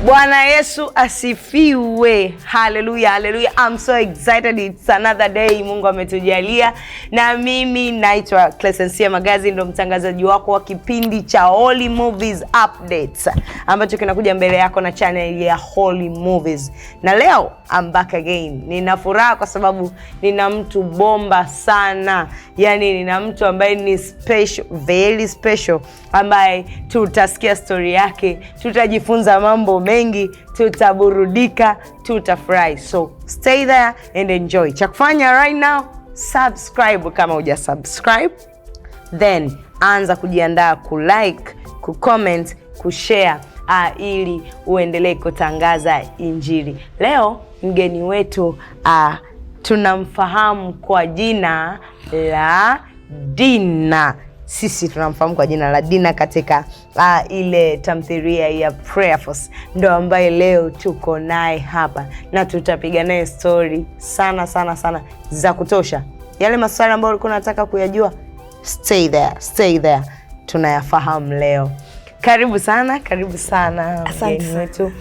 Bwana Yesu asifiwe. Hallelujah, hallelujah. I'm so excited. It's another day Mungu ametujalia. Na mimi naitwa Clesensia Magazi, ndo mtangazaji wako wa kipindi cha Holy Movies Updates ambacho kinakuja mbele yako na channel ya Holy Movies. Na leo I'm back again. Nina furaha kwa sababu nina mtu bomba sana. Yani nina mtu ambaye ni special, very special, ambaye tutasikia story yake, tutajifunza mambo mengi, tutaburudika, tutafurahi. So stay there and enjoy. Cha kufanya right now, subscribe kama huja subscribe, then anza kujiandaa kulike, kucomment, kushare ili uendelee kutangaza injili. Leo mgeni wetu tunamfahamu kwa jina la Dina. Sisi tunamfahamu kwa jina la Dina katika ile tamthilia ya Prayer Force, ndo ambaye leo tuko naye hapa na tutapiga naye story sana sana sana za kutosha. Yale maswali ambayo ulikuwa unataka kuyajua, stay there, tunayafahamu leo. Karibu sana mgeni wetu.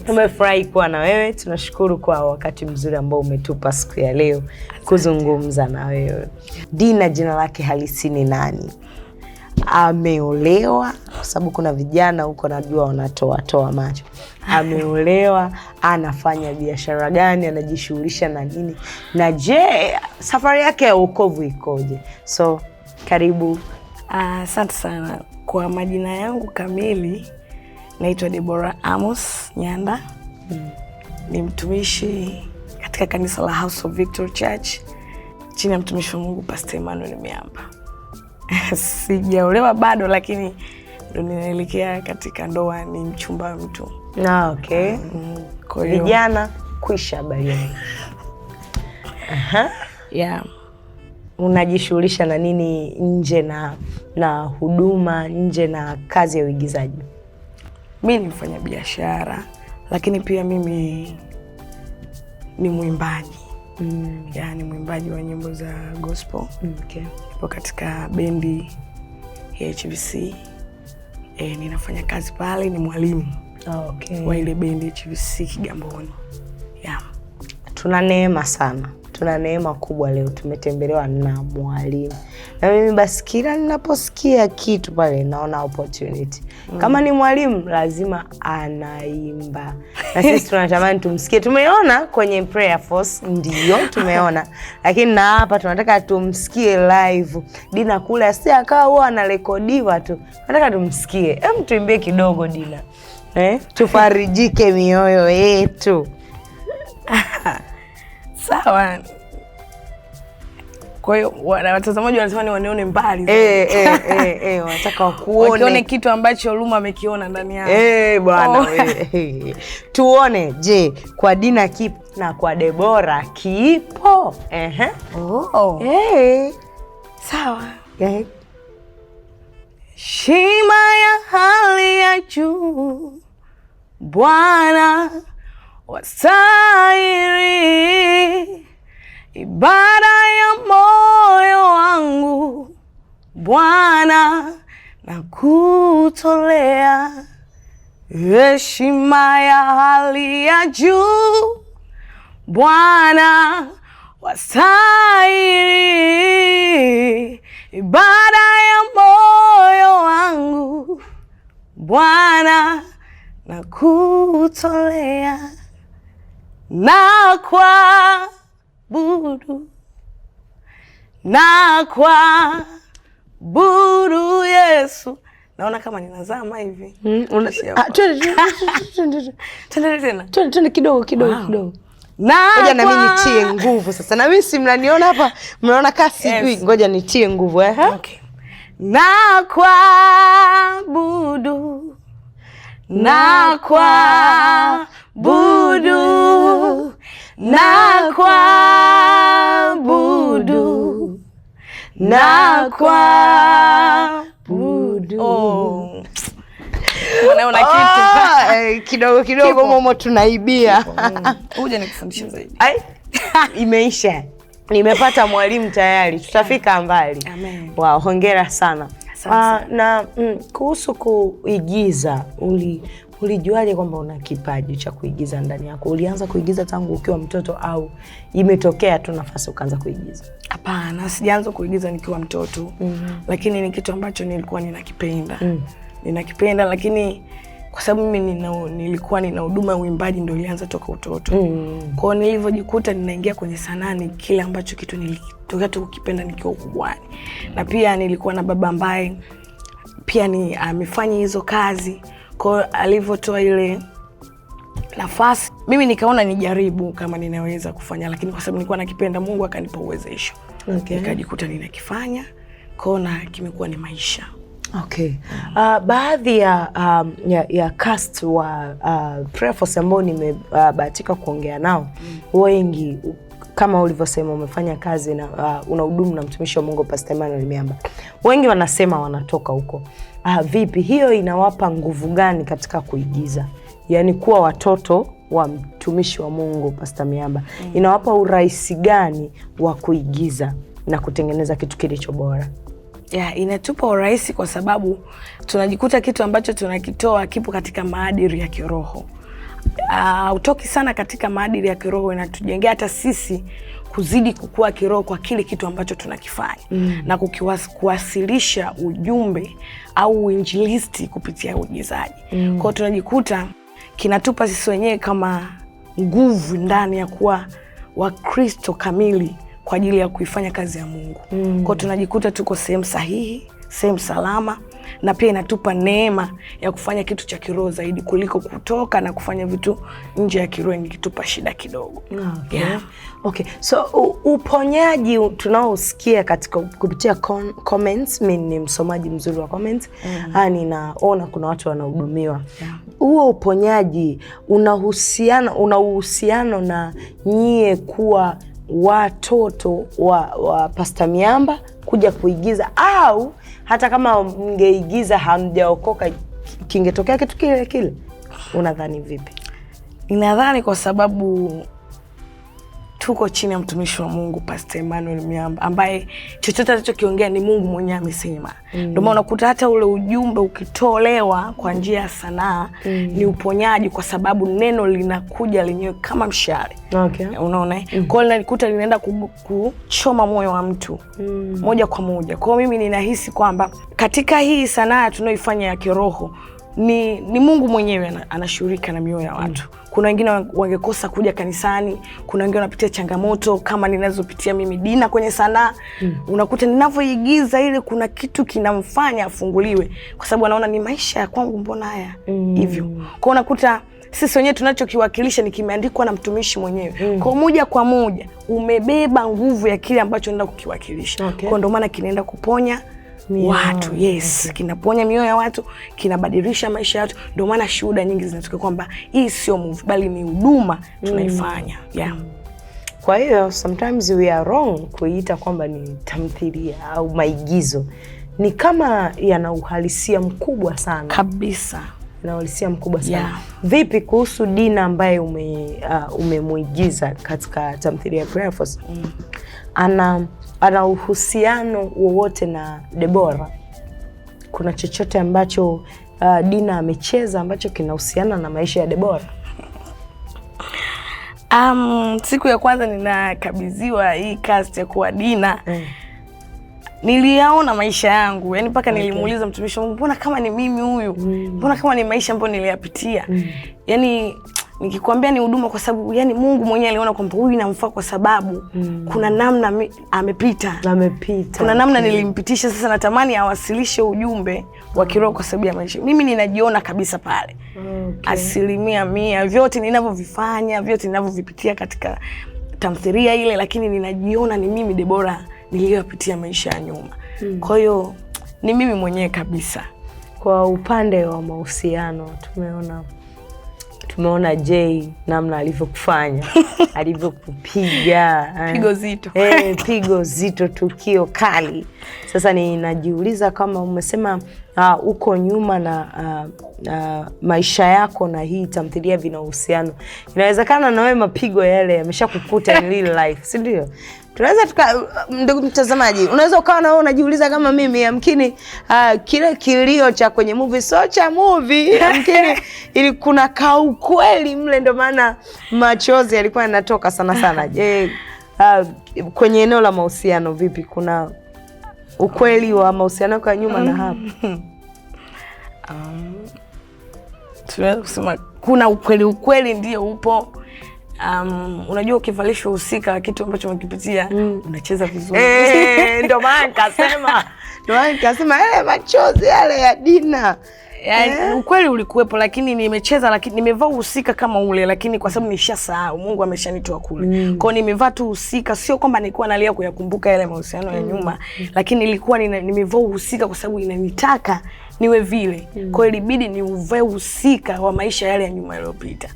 Tumefurahi kuwa na wewe. Tunashukuru kwa wakati mzuri ambao umetupa siku ya leo kuzungumza na wewe. Dina jina lake halisi ni nani? Ameolewa? Kwa sababu kuna vijana huko najua wanatoa macho. Ameolewa? Anafanya biashara gani? Anajishughulisha na nini? Na je, safari yake ya wokovu ikoje? So, karibu. Asante sana. Kwa majina yangu kamili naitwa Deborah Amos Nyanda. Ni mtumishi katika kanisa la House of Victory Church chini ya mtumishi wa Mungu Pastor Emmanuel Miamba. Sijaolewa bado, lakini ndo ninaelekea katika ndoa, ni mchumba wa mtu. Okay. Kwa hiyo vijana kuisha bali. Yeah. Unajishughulisha na nini nje na huduma, nje na kazi ya uigizaji? Mimi ni mfanya biashara, lakini pia mimi ni mwimbaji. Yani mwimbaji wa nyimbo za gospel. Okay. Nipo katika bendi ya HVC. Ninafanya kazi pale, ni mwalimu. Okay. Wa ile bendi HVC Kigamboni. Yeah. Tuna neema sana. Tuna neema kubwa leo, tumetembelewa na mwalimu. Na mimi basi kila ninaposikia kitu pale naona opportunity. Kama ni mwalimu lazima anaimba. Na sisi tunatamani tumsikie. Tumeona kwenye Prayer Force, ndio tumeona. Lakini na hapa tunataka tumsikie live. Dina kule asije akawa huwa anarekodiwa tu. Tunataka tumsikie. Hem, tuimbie kidogo Dina. Tufarijike mioyo yetu. Sawa. Kwa hiyo watazamaji wanasema ni wanione mbali. Wanataka wakuone kitu ambacho Luma amekiona ndani yao. Bwana. Tuone, je, kwa Dina kipo na kwa Deborah kipo? Sawa. Shima ya hali ya juu, Bwana wastahili ibada ya moyo wangu, Bwana nakutolea. Heshima ya hali ya juu, Bwana wastahili ibada ya moyo wangu, Bwana nakutolea. Na budu Yesu. Naona kama ninazama hivi. Twende kidogo. Ngoja na mimi nitie nguvu sasa. Na mimi si mnaniona hapa, mnaona kasi hivi. Ngoja nitie nguvu. Okay. Na budu. Unaona kitu? Kidogo momo tunaibia. Uje nikufundishe zaidi. Imeisha. Nimepata mwalimu tayari. Tutafika mbali. Amen. Wow, hongera sana. Na kuhusu kuigiza, Ulijuaje kwamba una kipaji cha kuigiza ndani yako? Ulianza kuigiza tangu ukiwa mtoto au imetokea tu nafasi ukaanza kuigiza? Hapana, sijaanza kuigiza nikiwa mtoto. Lakini ni kitu ambacho nilikuwa ninakipenda. Ninakipenda, lakini kwa sababu mimi nilikuwa nina huduma ya uimbaji ndio ilianza toka utoto. Kwa hiyo nilivyojikuta ninaingia kwenye sanaa ni kile ambacho kitu nilitokea tu kukipenda nikiwa ukubwani. Na pia nilikuwa na baba ambaye pia ni amefanya hizo kazi. Kwa hiyo alivyotoa ile nafasi, mimi nikaona nijaribu kama ninaweza kufanya, lakini kwa sababu nilikuwa nakipenda, Mungu akanipa uwezesho. Nikajikuta ninakifanya, na kimekuwa ni maisha. Okay. Baadhi ya cast wa Prayer Force ambao nimebahatika kuongea nao, wengi kama ulivyosema umefanya kazi na unahudumu na mtumishi wa Mungu Pastor Emmanuel Miamba. Wengi wanasema wanatoka huko. Vipi hiyo inawapa nguvu gani katika kuigiza? Yaani kuwa watoto wa mtumishi wa Mungu Pastor Miamba. Inawapa urahisi gani wa kuigiza na kutengeneza kitu kilicho bora? Inatupa urahisi kwa sababu tunajikuta kitu ambacho tunakitoa kipo katika maadili ya kiroho. Utoki sana katika maadili ya kiroho, inatujengea hata sisi kuzidi kukua kiroho kwa kile kitu ambacho tunakifanya. Na kuwasilisha ujumbe au uinjilisti kupitia uigizaji. Kwa hiyo tunajikuta kinatupa sisi wenyewe kama nguvu ndani ya kuwa Wakristo kamili kwa ajili ya kuifanya kazi ya Mungu. Kwa hiyo tunajikuta tuko sehemu sahihi, sehemu salama, na pia inatupa neema ya kufanya kitu cha kiroho zaidi kuliko kutoka na kufanya vitu nje ya kiroho, ingitupa shida kidogo. Okay. So uponyaji tunaosikia katika kupitia comments, mimi ni msomaji mzuri wa comments, ninaona kuna watu wanahudumiwa. Huo uponyaji una uhusiano na nyie kuwa watoto wa Pastor Miamba kuja kuigiza, au hata kama mngeigiza hamjaokoka kingetokea kitu kile kile? Unadhani vipi? Ninadhani kwa sababu tuko chini ya mtumishi wa Mungu Pastor Emmanuel Miamba ambaye chochote alichokiongea ni Mungu mwenyewe amesema. Ndio maana unakuta hata ule ujumbe ukitolewa kwa njia ya sanaa ni uponyaji, kwa sababu neno linakuja lenyewe kama mshale. Unaona? Kwa hiyo nilikuta linaenda kuchoma moyo wa mtu moja kwa moja. Kwa hiyo mimi ninahisi kwamba katika hii sanaa tunayoifanya ya kiroho ni Mungu mwenyewe anashughulika na mioyo ya watu. Kuna wengine wangekosa kuja kanisani, kuna wengine wanapitia changamoto kama ninazopitia mimi Dina kwenye sanaa. Unakuta ninavyoigiza ile kuna kitu kinamfanya afunguliwe, kwa sababu anaona ni maisha ya kwangu, mbona haya hivyo. Kwa unakuta sisi wenyewe tunachokiwakilisha ni kimeandikwa na mtumishi mwenyewe. Kwa moja kwa moja umebeba nguvu ya kile ambacho unaenda kukiwakilisha. Kwa ndio maana kinaenda kuponya watu. Kinaponya mioyo ya watu, kinabadilisha maisha ya watu. Ndio maana shuhuda nyingi zinatoka kwamba hii sio movie bali ni huduma tunaifanya. Kwa hiyo sometimes we are wrong kuita kwamba ni tamthilia au maigizo. Ni kama yana uhalisia mkubwa sana. Kabisa. Yana uhalisia mkubwa sana. Vipi kuhusu Dina ambaye umemuigiza katika tamthilia ya Prayer Force? Ana uhusiano wowote na Deborah? Kuna chochote ambacho Dina amecheza ambacho kinahusiana na maisha ya Deborah? Siku ya kwanza ninakabidhiwa hii cast ya kuwa Dina, niliyaona maisha yangu. Yaani mpaka nilimuuliza mtumishi wangu, mbona kama ni mimi huyu? Mbona kama ni maisha ambayo niliyapitia? Yaani nikikwambia ni huduma, kwa sababu yani Mungu mwenyewe aliona kwamba huyu inamfaa kwa sababu kuna namna amepita. Kuna namna nilimpitisha. Sasa natamani awasilishe ujumbe wa kiroho kwa sababu ya maisha. Mimi ninajiona kabisa pale. 100% vyote ninavyovifanya, vyote ninavyovipitia katika tamthilia ile, lakini ninajiona ni mimi Deborah niliyopitia maisha ya nyuma. Kwa hiyo ni mimi mwenyewe kabisa. Kwa upande wa mahusiano tumeona Jay namna alivyokufanya, alivyokupiga pigo zito. Pigo zito, tukio kali. Sasa ninajiuliza kama umesema uko nyuma na maisha yako na hii tamthilia vina uhusiano. Inawezekana na wewe mapigo yale yameshakukuta in real life, si ndio? tunaweza ndugu mtazamaji, unaweza ukawa na wewe unajiuliza kama mimi, yamkini kile kilio cha kwenye movie sio cha movie, yamkini ili kuna kaukweli mle, ndio maana machozi yalikuwa yanatoka sana. Je, kwenye eneo la mahusiano vipi, kuna ukweli wa mahusiano kwa nyuma na hapa? Tunaweza kusema kuna ukweli ndio upo. Unajua ukivalishwa husika kitu ambacho umekipitia unacheza vizuri. Ndio maana nikasema yale machozi yale ya Dina. Yaani ukweli ulikuwepo, lakini nimecheza, lakini nimevaa husika kama ule, lakini kwa sababu nishasahau, Mungu ameshanitoa kule. Kwa hiyo nimevaa tu husika, sio kwamba nilikuwa nalia kuyakumbuka yale mahusiano ya nyuma, lakini nilikuwa nimevaa husika kwa sababu inanitaka niwe vile. Kwa hiyo ilibidi niuvae husika wa maisha yale ya nyuma yaliyopita.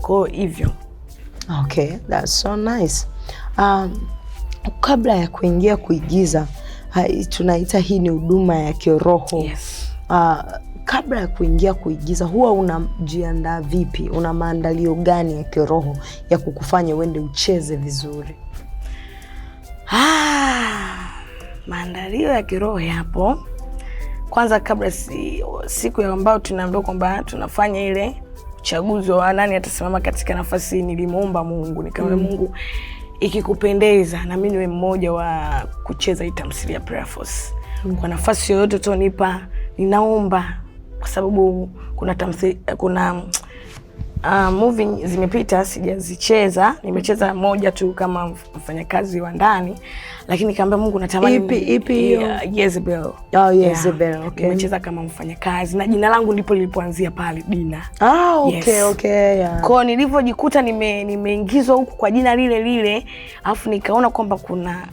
Kwa hivyo. Okay, that's so nice. Kabla ya kuingia kuigiza, tunaita hii ni huduma ya kiroho. Yes. Kabla ya kuingia kuigiza, huwa unajiandaa vipi? Una maandalio gani ya kiroho ya kukufanya uende ucheze vizuri? Maandalio ya kiroho yapo. Kwanza kabla siku ya ambao tunaambiwa kwamba tunafanya ile uchaguzi wa nani atasimama katika nafasi, nilimuomba Mungu, nikamwambia Mungu, ikikupendeza na mimi niwe mmoja wa kucheza hii tamthilia Prayer Force. Kwa nafasi yoyote utanipa, ninaomba, kwa sababu kuna movie zimepita sijazicheza, nimecheza moja tu kama mfanyakazi wa ndani, lakini nikamwambia Mungu natamani ipi hiyo? Jezebel. Jezebel. Okay. Nimecheza kama mfanyakazi na jina langu ndipo lilipoanzia pale, Dina. Okay, yes. Okay, yeah. Kwa nilivyojikuta nimeingizwa huku kwa jina lile, alafu nikaona kwamba kuna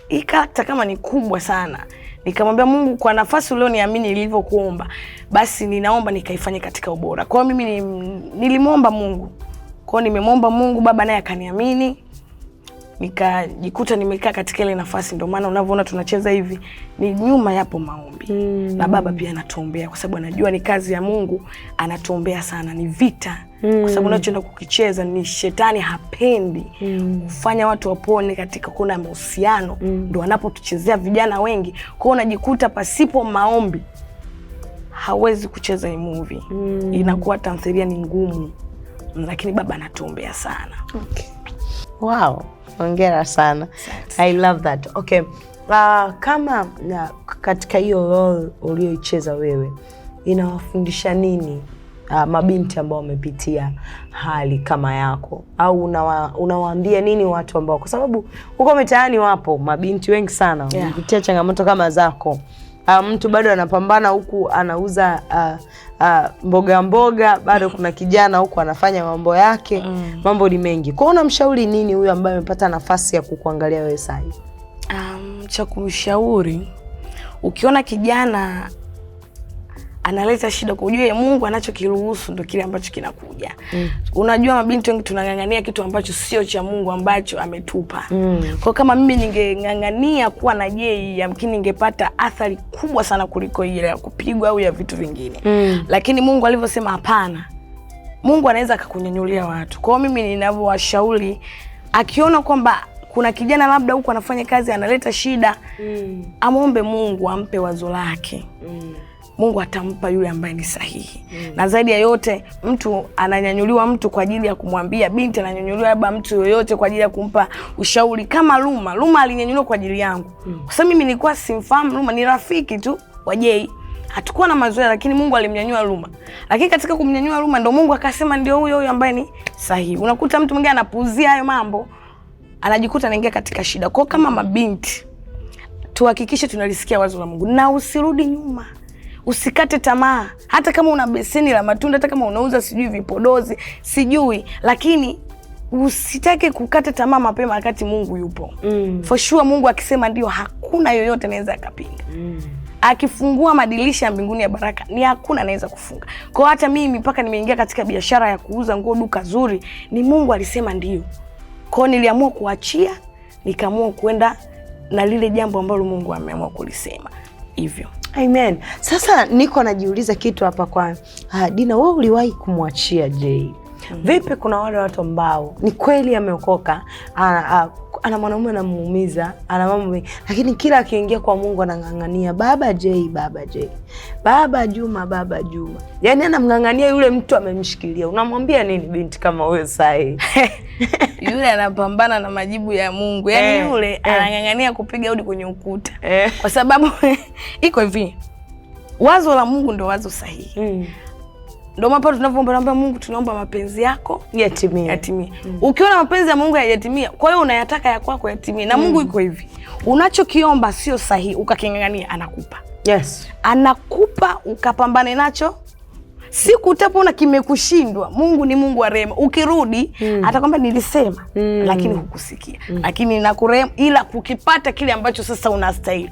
hii character kama ni kubwa sana. Nikamwambia Mungu, kwa nafasi ulioniamini nilivyokuomba, basi ninaomba nikaifanye katika ubora. Kwa hiyo mimi nilimuomba Mungu. Kwa hiyo nimemwomba Mungu, Baba naye akaniamini. Nikajikuta nimekaa katika ile nafasi. Ndio maana unavyoona tunacheza hivi, ni nyuma yapo maombi. Na Baba pia anatuombea kwa sababu anajua ni kazi ya Mungu, anatuombea sana, ni vita. Kwa sababu unachoenda kukicheza ni shetani hapendi kufanya watu wapone katika kuna mahusiano. Ndio wanapotuchezea vijana wengi. Kwa hiyo unajikuta pasipo maombi hawezi kucheza hii movie. Inakuwa tamthilia ni ngumu. Lakini Baba anatuombea sana. Okay. Wow, hongera sana. I love that. Okay. Kama katika hiyo role ulioicheza wewe, inawafundisha nini mabinti ambao wamepitia hali kama yako, au unawaambia nini watu ambao, kwa sababu huko mitaani wapo mabinti wengi sana wamepitia changamoto kama zako. Mtu bado anapambana huku anauza mboga bado kuna kijana huku anafanya mambo yake. Mambo ni mengi. Kwa hiyo unamshauri nini huyu ambaye amepata nafasi ya kukuangalia wewe sasa? Cha kumshauri, ukiona kijana analeta shida, kujua Mungu anachokiruhusu ndio kile ambacho kinakuja. Unajua mabinti wengi tunang'ang'ania kitu ambacho sio cha Mungu ambacho ametupa. Kwa kama mimi ningeng'ang'ania kuwa na Jay, yamkini ningepata athari kubwa sana kuliko ile ya kupigwa au ya vitu vingine. Lakini Mungu alivyosema hapana, Mungu anaweza akakunyanyulia watu. Kwa hiyo mimi ninavyowashauri, akiona kwamba kuna kijana labda huko anafanya kazi analeta shida, amuombe Mungu ampe wazo lake. Mungu atampa yule ambaye ni sahihi. Na zaidi ya yote, mtu ananyanyuliwa mtu kwa ajili ya kumwambia, binti ananyanyuliwa labda mtu yoyote kwa ajili ya kumpa ushauri. Kama Luma alinyanyuliwa kwa ajili yangu. Kwa sababu mimi nilikuwa simfahamu Luma, ni rafiki tu wa Jay. Hatakuwa na mazoea, lakini Mungu alimnyanyua Luma. Lakini katika kumnyanyua Luma ndio Mungu akasema ndio huyo ambaye ni sahihi. Unakuta mtu mwingine anapuuzia hayo mambo, anajikuta anaingia katika shida. Kwa kama mabinti, tuhakikishe tunalisikia wazo la Mungu na usirudi nyuma. Usikate tamaa. Hata kama una beseni la matunda, hata kama unauza vipodozi, lakini usitake kukata tamaa mapema wakati Mungu yupo. For sure Mungu akisema ndio, hakuna yoyote anaweza akapinga. Akifungua madirisha ya mbinguni ya baraka, ni hakuna anaweza kufunga. Kwa hata mimi mpaka nimeingia katika biashara ya kuuza nguo, duka zuri, ni Mungu alisema ndio. Kwa niliamua kuachia, nikaamua kwenda na lile jambo ambalo Mungu ameamua kulisema. Hivyo. Amen. Sasa niko najiuliza kitu hapa kwa Dina, wewe uliwahi kumwachia Jay. Vipi kuna wale watu ambao ni kweli ameokoka, ana mwanaume anamuumiza, ana mambo mengi, lakini kila akiingia kwa Mungu anang'ang'ania Baba J, Baba J, Baba Juma, Baba Juma. Yaani anamng'ang'ania yule mtu amemshikilia. Unamwambia nini binti kama wewe sahi? Yule anapambana na majibu ya Mungu. Yaani yule anang'ang'ania kupiga hodi kwenye ukuta. Kwa sababu iko hivi. Wazo la Mungu ndio wazo sahihi. Ndio maana tunapoomba Mungu tunaomba mapenzi yako yatimie. Yatimie. Ukiona mapenzi ya Mungu hayajatimia, kwa hiyo unayataka ya kwako yatimie. Na Mungu iko hivi. Unachokiomba sio sahihi, ukakingangania anakupa. Yes. Anakupa ukapambane nacho. Siku utapona kimekushindwa, Mungu ni Mungu wa rehema. Ukirudi atakwambia nilisema lakini hukusikia. Lakini nakurehemu, ila kukipata kile ambacho sasa unastahili.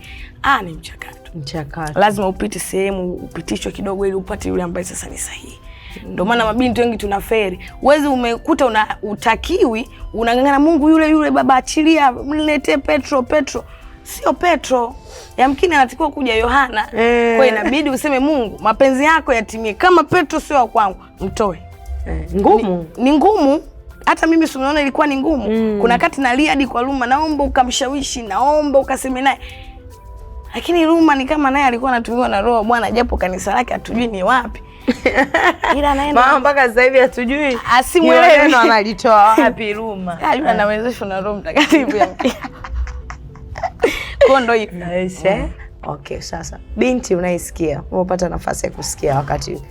Ni mchakato. Lazima upite sehemu, upitishwe kidogo ili upate yule ambaye sasa ni sahihi. Ndio maana mabinti wengi tunaferi. Uwezi umekuta utakiwi, unang'ang'ana Mungu yule baba achilia, mniletee Petro. Sio Petro. Yamkini anatakiwa kuja Yohana. Kwa inabidi useme Mungu, mapenzi yako yatimie. Kama Petro sio wa kwangu, mtoe. Ngumu. Ni ngumu. Hata mimi simeona ilikuwa ni ngumu. Kuna kati nalia hadi kwa Ruma, naomba ukamshawishi, naomba ukaseme naye. Lakini Ruma ni kama naye alikuwa anatumiwa na Roho Bwana, japo kanisa lake hatujui ni wapi. Ila anaenda mama mpaka sasa hivi hatujui. Asimuelewi analitoa wapi Ruma. Yule anawezeshwa na Roho Mtakatifu ya Kondo hivi. Okay, sasa binti unaisikia, umepata nafasi ya kusikia wakati.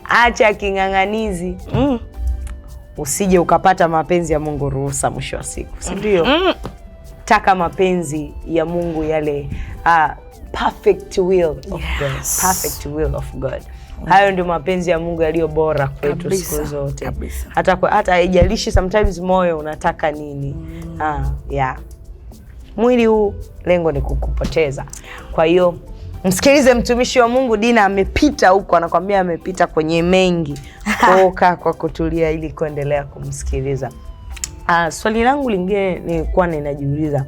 Acha king'ang'anizi. Usije ukapata mapenzi ya Mungu ruhusa mwisho wa siku. Si ndio? Taka mapenzi ya Mungu yale perfect will of God. Perfect will of God. Hayo ndio mapenzi ya Mungu yaliyo bora kwetu siku zote. Hata haijalishi sometimes moyo unataka nini. Mwili huu lengo ni kukupoteza. Kwa hiyo msikilize mtumishi wa Mungu. Dina amepita huko, anakuambia amepita kwenye mengi. Kaa kwa kutulia ili kuendelea kumsikiliza. Swali langu lingine nilikuwa ninajiuliza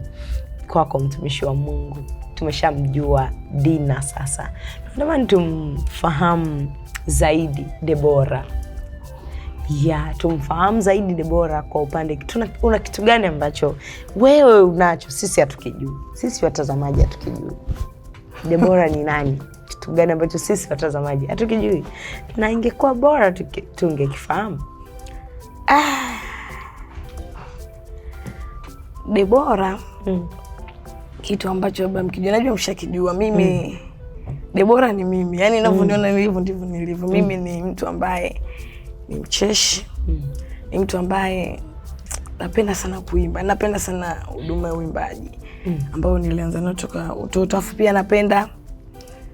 kwako mtumishi wa Mungu. Tumeshamjua Dina sasa. Natamani tumfahamu zaidi Deborah. Tumfahamu zaidi Deborah kwa upande. Una kitu gani ambacho wewe unacho sisi hatukijui? Sisi watazamaji hatukijui. Deborah ni nani? Kitu gani ambacho sisi watazamaji hatukijui? Na ingekuwa bora tungekifahamu. Deborah kitu ambacho baba mkijua, najua mshakijua mimi. Deborah ni mimi. Yaani ninavyoniona nilivyo ndivyo nilivyo. Mimi ni mtu ambaye ni mcheshi. Ni mtu ambaye napenda sana kuimba. Napenda sana huduma ya uimbaji ambao nilianza nayo toka utoto. Afu pia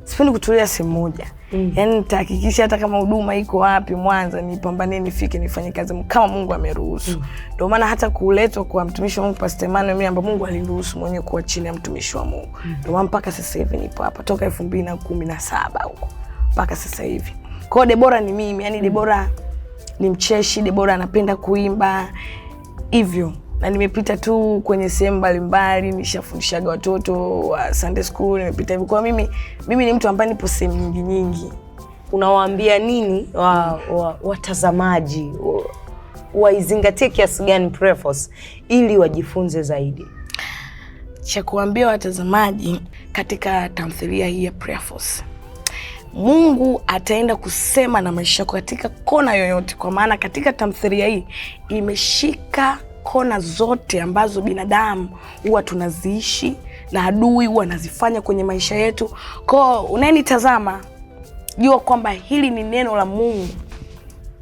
sipendi kutulia sehemu moja. Yaani nitahakikisha hata kama huduma iko wapi Mwanza, nipambane nifike nifanye kazi kama Mungu ameruhusu. Ndio maana hata kuletwa kwa mtumishi wa Mungu Pastor Emmanuel, mimi ambapo Mungu aliruhusu mwenyewe kuwa chini ya mtumishi wa Mungu. Ndio maana mpaka sasa hivi nipo hapa toka 2017 huko mpaka sasa hivi. Kwa hiyo Deborah ni mimi. Yaani Deborah ni mcheshi, Deborah anapenda kuimba hivyo. Na nimepita tu kwenye sehemu mbalimbali, nishafundishaga watoto wa Sunday school, nimepita hivyo. Kwa mimi ni mtu ambaye nipo sehemu nyingi. Unawaambia nini watazamaji waizingatie kiasi gani Prayer Force ili wajifunze zaidi? Cha kuambia watazamaji katika tamthilia hii ya Prayer Force, Mungu ataenda kusema na maisha yako katika kona yoyote, kwa maana katika tamthilia hii imeshika kona zote ambazo binadamu huwa tunaziishi na adui huwa anazifanya kwenye maisha yetu. Kwa unayenitazama, jua kwamba hili ni neno la Mungu.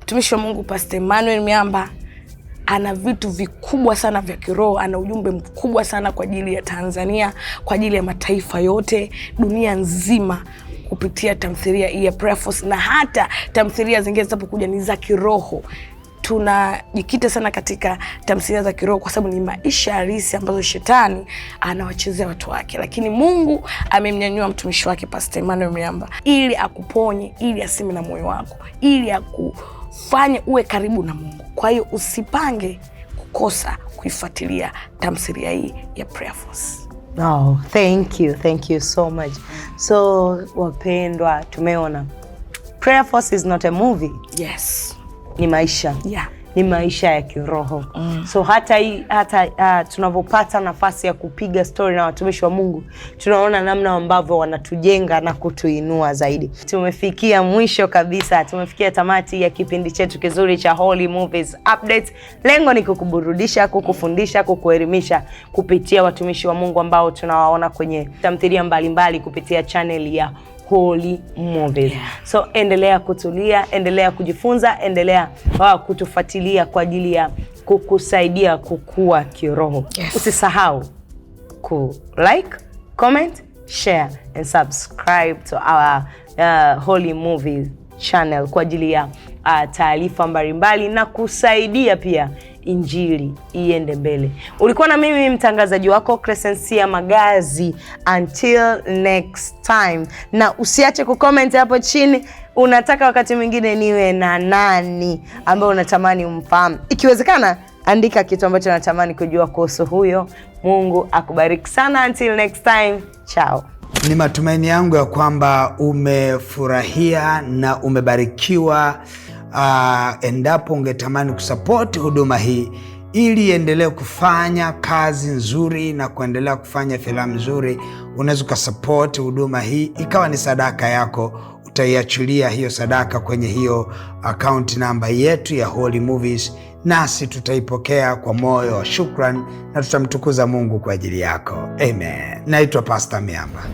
Mtumishi wa Mungu Pastor Emmanuel Miamba ana vitu vikubwa sana vya kiroho, ana ujumbe mkubwa sana kwa ajili ya Tanzania, kwa ajili ya mataifa yote, dunia nzima, kupitia tamthilia hii ya Prayer Force. Na hata tamthilia zingine zinapokuja ni za kiroho. Tunajikita sana katika tamthilia za kiroho kwa sababu ni maisha halisi ambazo shetani anawachezea watu wake. Lakini Mungu amemnyanyua mtumishi wake Pastor Emmanuel Miamba ili akuponye, ili aseme na moyo wako, ili akufanye uwe karibu na Mungu. Kwa hiyo usipange kukosa kuifuatilia tamthilia hii ya Prayer Force. Thank you so much. So wapendwa, tumeona Prayer Force is not a movie. Yes. Ni maisha. ni maisha ya kiroho. So hata tunavyopata nafasi ya kupiga story na watumishi wa Mungu, tunaona namna ambavyo wanatujenga na kutuinua zaidi. Tumefikia mwisho kabisa, tumefikia tamati ya kipindi chetu kizuri cha Holy Movies Updates. Lengo ni kukuburudisha, kukufundisha, kukuelimisha kupitia watumishi wa Mungu ambao tunawaona kwenye tamthilia mbalimbali kupitia channel ya Holy Movies. So endelea kutulia, endelea kujifunza, endelea kutufuatilia kwa ajili ya kukusaidia kukua kiroho. Usisahau like, comment, share and subscribe to our Holy Movies channel kwa ajili ya taarifa mbalimbali na kusaidia pia injili iende mbele. Ulikuwa na mimi mtangazaji wako Crescencia Magazi. Until next time. Na usiache kucomment hapo chini, unataka wakati mwingine niwe na nani ambaye unatamani umfahamu. Ikiwezekana andika kitu ambacho unatamani kujua kuhusu huyo. Mungu akubariki sana. Until next time. Ciao. Ni matumaini yangu ya kwamba umefurahia na umebarikiwa. Endapo ungetamani kusupport huduma hii ili iendelee kufanya kazi nzuri na kuendelea kufanya filamu nzuri, unaweza kusupport huduma hii ikawa ni sadaka yako. Utaiachilia hiyo sadaka kwenye hiyo account namba yetu ya Holy Movies, nasi tutaipokea kwa moyo wa shukrani na tutamtukuza Mungu kwa ajili yako. Amen. Naitwa Pastor Miamba.